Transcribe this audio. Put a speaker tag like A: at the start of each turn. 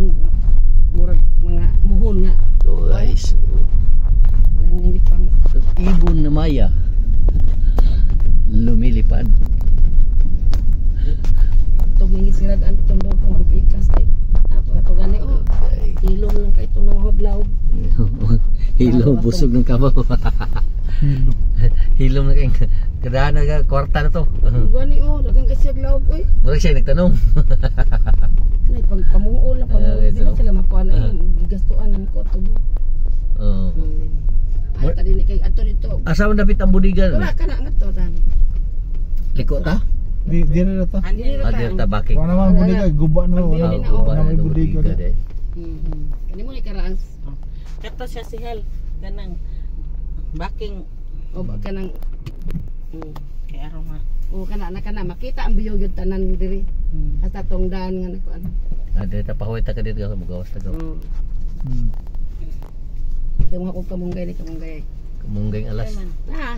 A: yung murag mga muhon nga.
B: Guys.
A: Naningit pang
B: Ibon na maya. Lumilipad.
A: tumingit sila daan tundog ko ang pikas kay ato gani oh.
B: Okay.
A: Ilong lang kay itong nangahudlaw.
B: Hilom, busog ng kabaw. Hilom na kayong kadaan na kwarta na to.
A: Gani oh, dagang kay siya glaog oy.
B: Murag siya nagtanong.
A: Kanay pagpamuol na pamuol.
B: Okay,
A: Di ba
B: so,
A: sila makuha na yung gigastuan ng kotubo.
B: Oo.
A: Ay tadi ni kay ato dito.
B: Asa man dapat ang budigan?
A: Wala ka na ngato dan.
B: Liko ta?
C: Di na ta.
A: Andi na
B: Adir
A: ta.
B: ta bakit?
C: Wala naman budiga, guba na
A: Pagbiyo
C: wala.
A: din na,
C: Wala may budiga.
B: deh.
A: Kani mo ni karaan.
D: Kato siya si Hel. Ganang backing.
A: O ba kanang
D: Kaya aroma.
A: o kana makita ang biyo gyud tanan diri. Hasta tong daan nga nako ano.
B: Adir ta pahuwit ta ka dito sa magawas ta gaw.
C: Hmm.
A: Yung ako kamunggay ni kamunggay.
B: Kamunggay alas.
A: Ah,